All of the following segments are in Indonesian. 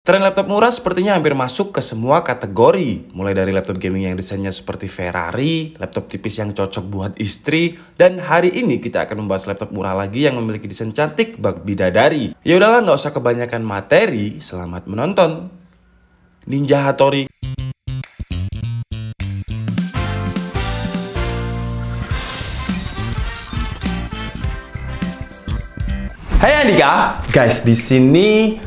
Tren laptop murah sepertinya hampir masuk ke semua kategori. Mulai dari laptop gaming yang desainnya seperti Ferrari, laptop tipis yang cocok buat istri, dan hari ini kita akan membahas laptop murah lagi yang memiliki desain cantik bak bidadari. Ya udahlah, nggak usah kebanyakan materi, selamat menonton. Ninja Hattori. Hai Andika, guys, di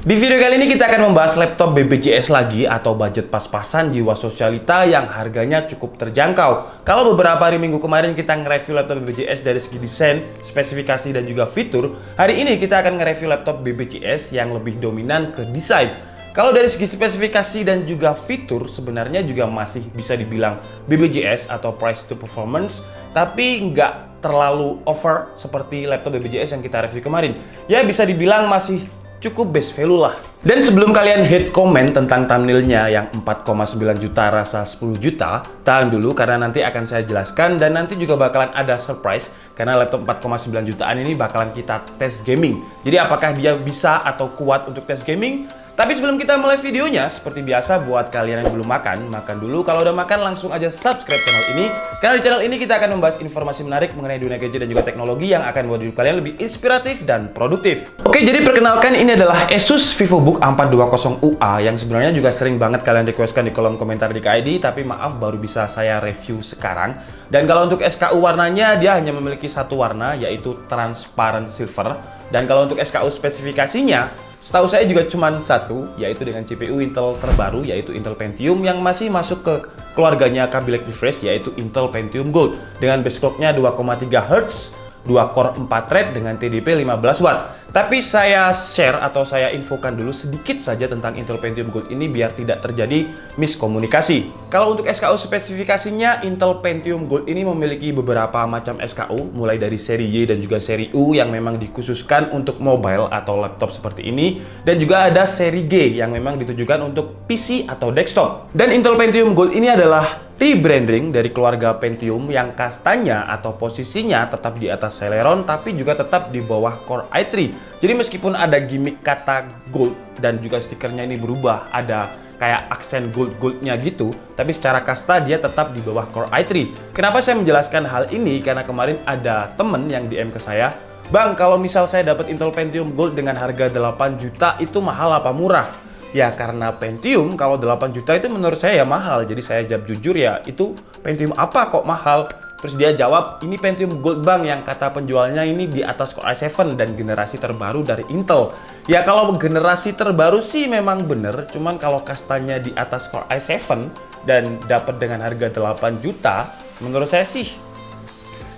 video kali ini kita akan membahas laptop BBJS lagi atau budget pas-pasan jiwa sosialita yang harganya cukup terjangkau. Kalau beberapa hari minggu kemarin kita nge-review laptop BBJS dari segi desain, spesifikasi dan juga fitur, hari ini kita akan nge-review laptop BBJS yang lebih dominan ke desain. Kalau dari segi spesifikasi dan juga fitur sebenarnya juga masih bisa dibilang BBJS atau price to performance, tapi nggak terlalu over seperti laptop BBJS yang kita review kemarin. Ya bisa dibilang masih cukup best value lah. Dan sebelum kalian hate comment tentang thumbnailnya yang 4,9 juta rasa 10 juta, tahan dulu karena nanti akan saya jelaskan dan nanti juga bakalan ada surprise karena laptop 4,9 jutaan ini bakalan kita tes gaming. Jadi apakah dia bisa atau kuat untuk tes gaming? Tapi sebelum kita mulai videonya, seperti biasa buat kalian yang belum makan dulu. Kalau udah makan langsung aja subscribe channel ini. Karena di channel ini kita akan membahas informasi menarik mengenai dunia gadget dan juga teknologi yang akan membuat hidup kalian lebih inspiratif dan produktif. Oke, jadi perkenalkan ini adalah Asus VivoBook A420UA yang sebenarnya juga sering banget kalian requestkan di kolom komentar di KID, tapi maaf baru bisa saya review sekarang. Dan kalau untuk SKU warnanya, dia hanya memiliki satu warna yaitu transparent silver. Dan kalau untuk SKU spesifikasinya, setahu saya juga cuma satu, yaitu dengan CPU Intel terbaru, yaitu Intel Pentium yang masih masuk ke keluarganya Kaby Lake Refresh, yaitu Intel Pentium Gold. Dengan base clock-nya 2,3 Hz, 2 core 4 thread dengan TDP 15 Watt. Tapi saya share atau saya infokan dulu sedikit saja tentang Intel Pentium Gold ini biar tidak terjadi miskomunikasi. Kalau untuk SKU spesifikasinya, Intel Pentium Gold ini memiliki beberapa macam SKU, mulai dari seri Y dan juga seri U yang memang dikhususkan untuk mobile atau laptop seperti ini, dan juga ada seri G yang memang ditujukan untuk PC atau desktop. Dan Intel Pentium Gold ini adalah rebranding dari keluarga Pentium yang kastanya atau posisinya tetap di atas Celeron tapi juga tetap di bawah Core i3. Jadi meskipun ada gimmick kata gold dan juga stikernya ini berubah, ada kayak aksen gold-goldnya gitu, tapi secara kasta dia tetap di bawah Core i3. Kenapa saya menjelaskan hal ini? Karena kemarin ada temen yang DM ke saya, "Bang, kalau misal saya dapat Intel Pentium Gold dengan harga 8 juta itu mahal apa murah?" Ya karena Pentium kalau 8 juta itu menurut saya ya mahal. Jadi saya jawab jujur ya, itu Pentium apa kok mahal? Terus dia jawab, ini Pentium Gold bang, yang kata penjualnya ini di atas Core i7 dan generasi terbaru dari Intel. Ya kalau generasi terbaru sih memang bener, cuman kalau kastanya di atas Core i7 dan dapat dengan harga 8 juta, menurut saya sih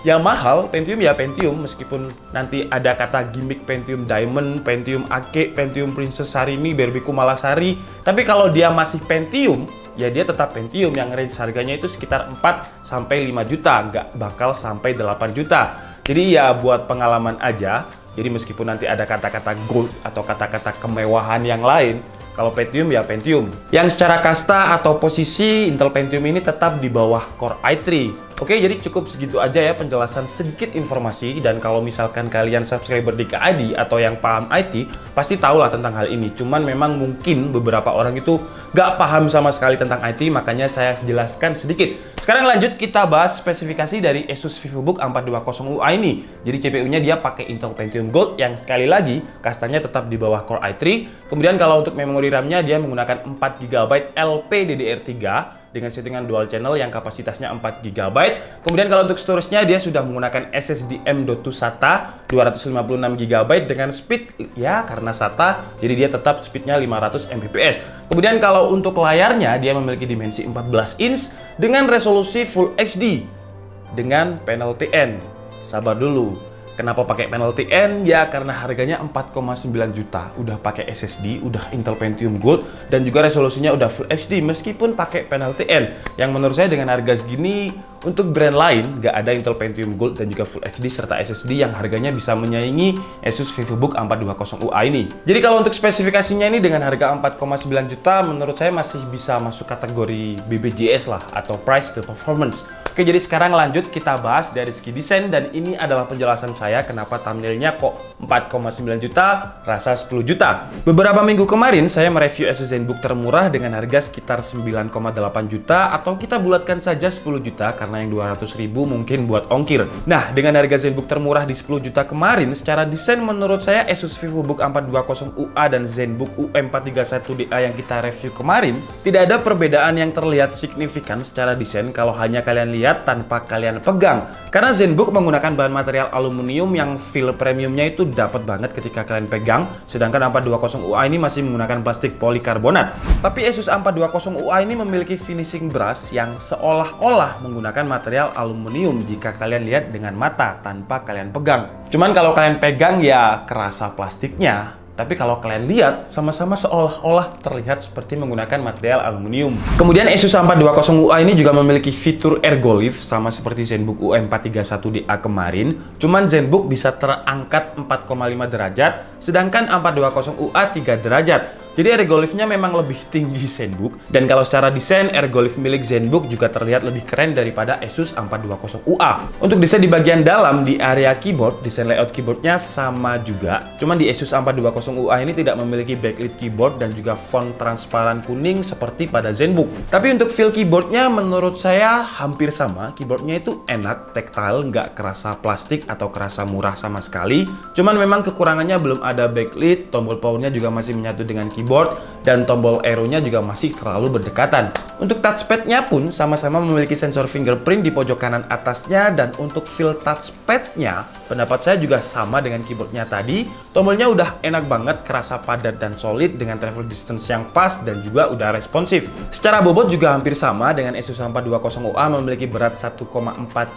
yang mahal. Pentium ya Pentium, meskipun nanti ada kata gimmick Pentium Diamond, Pentium Ake, Pentium Princess Sarimi, Barbie Kumalasari. Tapi kalau dia masih Pentium, ya dia tetap Pentium yang range harganya itu sekitar 4-5 juta, nggak bakal sampai 8 juta. Jadi ya buat pengalaman aja. Jadi meskipun nanti ada kata-kata gold atau kata-kata kemewahan yang lain, kalau Pentium ya Pentium. Yang secara kasta atau posisi Intel Pentium ini tetap di bawah Core i3. Oke, jadi cukup segitu aja ya penjelasan sedikit informasi. Dan kalau misalkan kalian subscriber di KID atau yang paham IT, pasti tahulah tentang hal ini. Cuman memang mungkin beberapa orang itu gak paham sama sekali tentang IT, makanya saya jelaskan sedikit. Sekarang lanjut kita bahas spesifikasi dari Asus VivoBook A420UA ini. Jadi CPU-nya dia pakai Intel Pentium Gold yang sekali lagi kastanya tetap di bawah Core i3. Kemudian kalau untuk memori RAM-nya dia menggunakan 4 GB LPDDR3 dengan settingan dual channel yang kapasitasnya 4 GB. Kemudian kalau untuk storage-nya dia sudah menggunakan SSD M.2 SATA 256 GB dengan speed ya karena SATA jadi dia tetap speednya 500 Mbps. Kemudian kalau untuk layarnya dia memiliki dimensi 14 inch dengan resolusi Full HD dengan panel TN. Sabar dulu. Kenapa pakai panel TN? Ya karena harganya 4,9 juta. Udah pakai SSD, udah Intel Pentium Gold, dan juga resolusinya udah Full HD meskipun pakai panel TN. Yang menurut saya dengan harga segini, untuk brand lain nggak ada Intel Pentium Gold dan juga Full HD serta SSD yang harganya bisa menyaingi Asus VivoBook A420UA ini. Jadi kalau untuk spesifikasinya ini dengan harga 4,9 juta, menurut saya masih bisa masuk kategori BBJS lah atau Price to Performance. Oke, jadi sekarang lanjut kita bahas dari segi desain, dan ini adalah penjelasan saya kenapa thumbnailnya kok 4,9 juta, rasa 10 juta. Beberapa minggu kemarin saya mereview Asus ZenBook termurah dengan harga sekitar 9,8 juta, atau kita bulatkan saja 10 juta karena yang 200.000 mungkin buat ongkir. Nah, dengan harga ZenBook termurah di 10 juta kemarin, secara desain menurut saya Asus VivoBook 420UA dan ZenBook UM431DA yang kita review kemarin tidak ada perbedaan yang terlihat signifikan secara desain kalau hanya kalian lihat tanpa kalian pegang. Karena ZenBook menggunakan bahan material aluminium yang feel premiumnya itu dapat banget ketika kalian pegang, sedangkan 420UA ini masih menggunakan plastik polikarbonat. Tapi Asus 420UA ini memiliki finishing brush yang seolah-olah menggunakan material aluminium jika kalian lihat dengan mata tanpa kalian pegang. Cuman kalau kalian pegang ya kerasa plastiknya. Tapi kalau kalian lihat, sama-sama seolah-olah terlihat seperti menggunakan material aluminium. Kemudian Asus 420UA ini juga memiliki fitur ergolift sama seperti ZenBook UM431DA kemarin. Cuman ZenBook bisa terangkat 4,5 derajat, sedangkan 420UA 3 derajat. Jadi ergoliftnya memang lebih tinggi ZenBook, dan kalau secara desain ergolift milik ZenBook juga terlihat lebih keren daripada Asus 420UA. Untuk desain di bagian dalam di area keyboard, desain layout keyboardnya sama juga. Cuman di Asus 420UA ini tidak memiliki backlit keyboard dan juga font transparan kuning seperti pada ZenBook. Tapi untuk feel keyboardnya menurut saya hampir sama. Keyboardnya itu enak, tactile, nggak kerasa plastik atau kerasa murah sama sekali. Cuman memang kekurangannya belum ada backlit, tombol powernya juga masih menyatu dengan keyboard, dan tombol arrow-nya juga masih terlalu berdekatan. Untuk touchpad-nya pun sama-sama memiliki sensor fingerprint di pojok kanan atasnya, dan untuk feel touchpad-nya pendapat saya juga sama dengan keyboardnya tadi. Tombolnya udah enak banget, kerasa padat dan solid dengan travel distance yang pas dan juga udah responsif. Secara bobot juga hampir sama dengan Asus 420UA, memiliki berat 1,4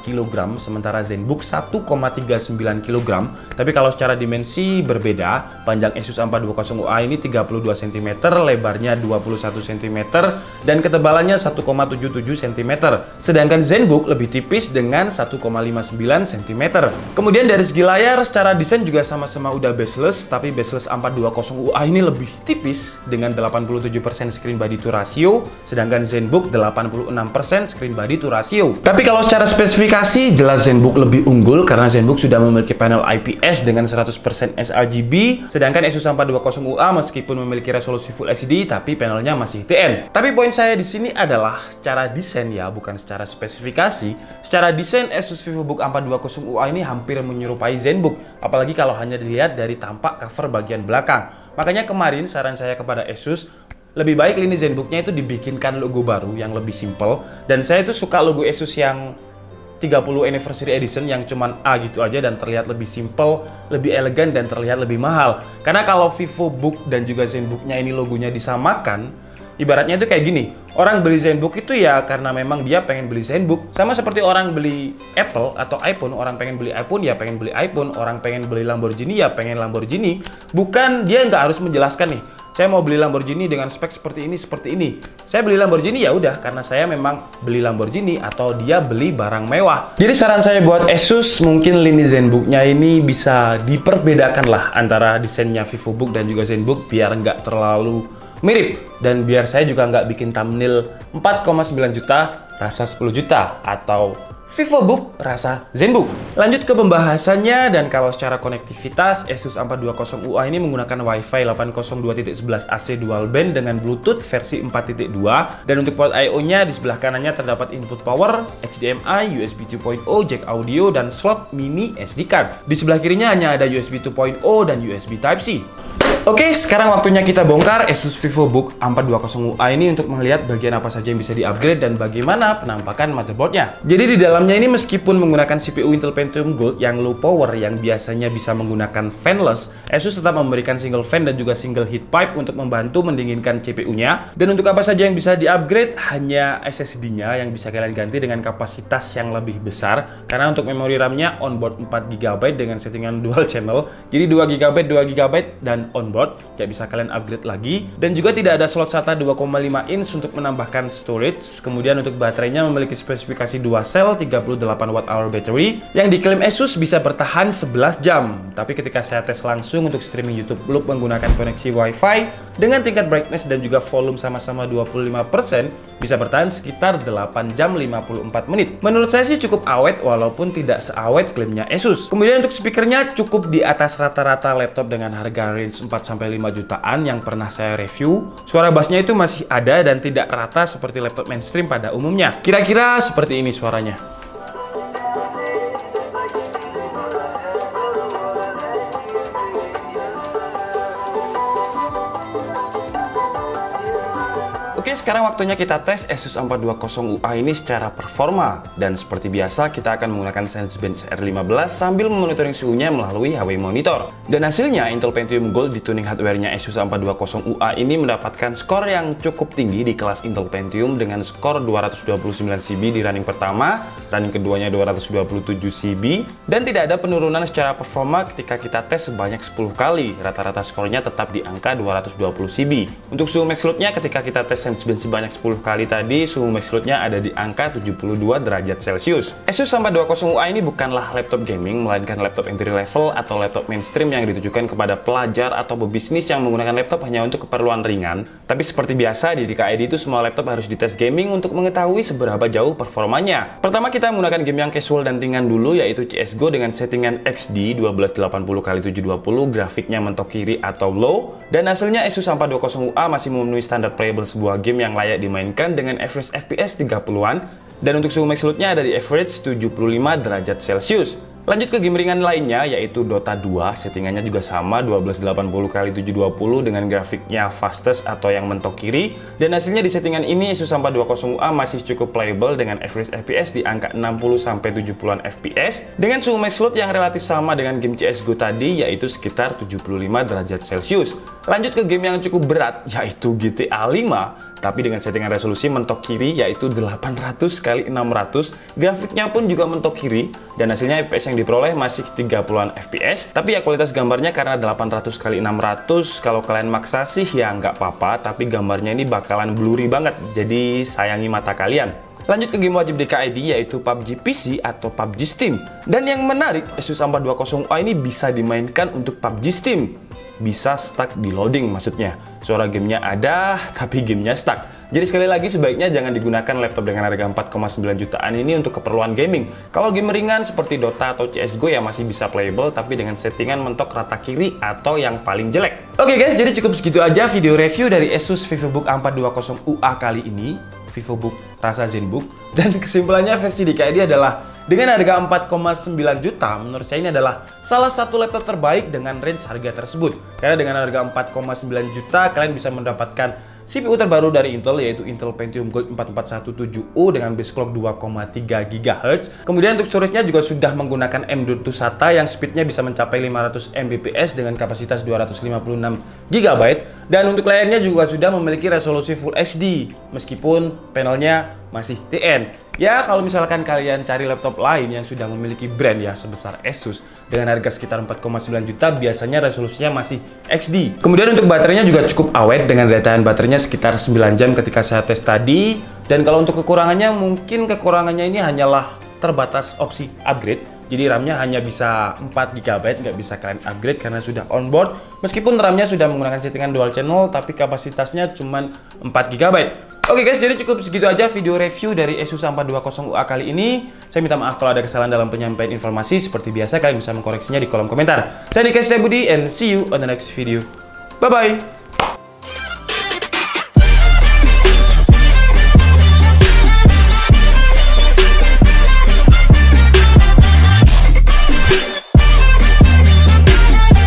kg, sementara ZenBook 1,39 kg. Tapi kalau secara dimensi berbeda, panjang Asus 420UA ini 32 cm, lebarnya 21 cm, dan ketebalannya 1,77 cm. Sedangkan ZenBook lebih tipis dengan 1,59 cm. Kemudian dari segi layar, secara desain juga sama-sama udah bezeless, tapi bezeless 420UA ini lebih tipis dengan 87% screen body to ratio, sedangkan ZenBook 86% screen body to ratio. Tapi kalau secara spesifikasi, jelas ZenBook lebih unggul karena ZenBook sudah memiliki panel IPS dengan 100% sRGB, sedangkan Asus 420UA meskipun memiliki resolusi Full HD, tapi panelnya masih TN. Tapi poin saya di sini adalah secara desain ya, bukan secara spesifikasi. Secara desain Asus VivoBook 420UA ini hampir menyerupai ZenBook, apalagi kalau hanya dilihat dari tampak cover bagian belakang. Makanya kemarin saran saya kepada Asus, lebih baik lini ZenBooknya itu dibikinkan logo baru yang lebih simple, dan saya itu suka logo Asus yang 30 Anniversary Edition yang cuman A gitu aja dan terlihat lebih simple, lebih elegan, dan terlihat lebih mahal. Karena kalau VivoBook dan juga ZenBooknya ini logonya disamakan, ibaratnya itu kayak gini, orang beli ZenBook itu ya karena memang dia pengen beli ZenBook. Sama seperti orang beli Apple atau iPhone, orang pengen beli iPhone ya pengen beli iPhone, orang pengen beli Lamborghini ya pengen Lamborghini. Bukan, dia nggak harus menjelaskan nih, saya mau beli Lamborghini dengan spek seperti ini, seperti ini. Saya beli Lamborghini ya udah karena saya memang beli Lamborghini, atau dia beli barang mewah. Jadi saran saya buat Asus, mungkin lini ZenBooknya ini bisa diperbedakan lah antara desainnya VivoBook dan juga ZenBook biar nggak terlalu mirip, dan biar saya juga nggak bikin thumbnail 4,9 juta rasa 10 juta atau VivoBook rasa ZenBook. Lanjut ke pembahasannya, dan kalau secara konektivitas Asus 420UA ini menggunakan Wi-Fi 802.11ac dual band dengan Bluetooth versi 4.2, dan untuk port I/O-nya di sebelah kanannya terdapat input power, HDMI, USB 2.0, jack audio, dan slot mini SD card. Di sebelah kirinya hanya ada USB 2.0 dan USB Type-C. Oke, sekarang waktunya kita bongkar Asus VivoBook 420UA ini untuk melihat bagian apa saja yang bisa di-upgrade dan bagaimana penampakan motherboardnya. Jadi di dalamnya ini meskipun menggunakan CPU Intel Pentium Gold yang low power yang biasanya bisa menggunakan fanless, Asus tetap memberikan single fan dan juga single heat pipe untuk membantu mendinginkan CPU-nya. Dan untuk apa saja yang bisa di-upgrade, hanya SSD-nya yang bisa kalian ganti dengan kapasitas yang lebih besar. Karena untuk memori RAM-nya onboard 4GB dengan settingan dual channel. Jadi 2GB, 2GB, dan onboard tidak bisa kalian upgrade lagi, dan juga tidak ada slot SATA 2,5 inch untuk menambahkan storage. Kemudian untuk baterainya memiliki spesifikasi 2 sel 38Wh battery yang diklaim Asus bisa bertahan 11 jam. Tapi ketika saya tes langsung untuk streaming YouTube Loop menggunakan koneksi Wi-Fi, dengan tingkat brightness dan juga volume sama-sama 25%, bisa bertahan sekitar 8 jam 54 menit. Menurut saya sih cukup awet walaupun tidak seawet klaimnya Asus. Kemudian untuk speakernya cukup di atas rata-rata laptop dengan harga range 4-5 jutaan yang pernah saya review. Suara bassnya itu masih ada dan tidak rata seperti laptop mainstream pada umumnya. Kira-kira seperti ini suaranya. Oke, sekarang waktunya kita tes Asus 420 UA ini secara performa. Dan seperti biasa, kita akan menggunakan Sensebench R15 sambil memonitoring suhunya melalui HW Monitor. Dan hasilnya, Intel Pentium Gold di tuning hardware-nya Asus 420 UA ini mendapatkan skor yang cukup tinggi di kelas Intel Pentium dengan skor 229 CB di running pertama, running keduanya 227 CB, dan tidak ada penurunan secara performa ketika kita tes sebanyak 10 kali. Rata-rata skornya tetap di angka 220 CB. Untuk suhu max load-nya ketika kita tes Sensebench sebanyak 10 kali tadi, suhu max load-nya ada di angka 72 derajat Celcius. Asus 420 UA ini bukanlah laptop gaming, melainkan laptop entry level atau laptop mainstream yang ditujukan kepada pelajar atau pebisnis yang menggunakan laptop hanya untuk keperluan ringan. Tapi seperti biasa di DKID itu semua laptop harus dites gaming untuk mengetahui seberapa jauh performanya. Pertama kita menggunakan game yang casual dan ringan dulu, yaitu CSGO dengan settingan XD 1280x720, grafiknya mentok kiri atau low, dan hasilnya Asus 420 UA masih memenuhi standar playable sebuah game yang layak dimainkan dengan average FPS 30-an, dan untuk suhu max load-nya ada di average 75 derajat Celcius. Lanjut ke game ringan lainnya, yaitu Dota 2, settingannya juga sama 1280x720 dengan grafiknya fastest atau yang mentok kiri, dan hasilnya di settingan ini Asus 420 UA masih cukup playable dengan average FPS di angka 60-70an FPS, dengan suhu max load yang relatif sama dengan game CSGO tadi, yaitu sekitar 75 derajat Celcius. Lanjut ke game yang cukup berat, yaitu GTA 5, tapi dengan settingan resolusi mentok kiri yaitu 800x600, grafiknya pun juga mentok kiri, dan hasilnya FPS yang diperoleh masih 30-an FPS. Tapi ya kualitas gambarnya karena 800x600, kalau kalian maksa sih ya nggak apa-apa, tapi gambarnya ini bakalan blurry banget, jadi sayangi mata kalian. Lanjut ke game wajib DKID, yaitu PUBG PC atau PUBG Steam. Dan yang menarik, Asus 420 UA ini bisa dimainkan untuk PUBG Steam. Bisa stuck di loading maksudnya. Suara gamenya ada, tapi gamenya stuck. Jadi sekali lagi sebaiknya jangan digunakan laptop dengan harga 4,9 jutaan ini untuk keperluan gaming. Kalau game ringan seperti Dota atau CSGO ya masih bisa playable, tapi dengan settingan mentok rata kiri atau yang paling jelek. Oke guys, jadi cukup segitu aja video review dari Asus VivoBook 420 UA kali ini. VivoBook rasa ZenBook. Dan kesimpulannya versi DKID adalah dengan harga 4,9 juta, menurut saya ini adalah salah satu laptop terbaik dengan range harga tersebut. Karena dengan harga 4,9 juta, kalian bisa mendapatkan CPU terbaru dari Intel, yaitu Intel Pentium Gold 4417U dengan base clock 2,3 GHz. Kemudian untuk storage-nya juga sudah menggunakan M.2 SATA yang speed-nya bisa mencapai 500 Mbps dengan kapasitas 256 GB. Dan untuk layarnya juga sudah memiliki resolusi Full HD, meskipun panelnya masih TN. Ya, kalau misalkan kalian cari laptop lain yang sudah memiliki brand ya sebesar Asus dengan harga sekitar 4,9 juta, biasanya resolusinya masih XD. Kemudian untuk baterainya juga cukup awet dengan daya tahan baterainya sekitar 9 jam ketika saya tes tadi. Dan kalau untuk kekurangannya, mungkin kekurangannya ini hanyalah terbatas opsi upgrade. Jadi RAM-nya hanya bisa 4 GB, nggak bisa kalian upgrade karena sudah onboard. Meskipun RAM-nya sudah menggunakan settingan dual channel, tapi kapasitasnya cuma 4 GB. Oke guys, jadi cukup segitu aja video review dari Asus 420 UA kali ini. Saya minta maaf kalau ada kesalahan dalam penyampaian informasi. Seperti biasa, kalian bisa mengkoreksinya di kolom komentar. Saya Dika Setiabudi and see you on the next video. Bye-bye!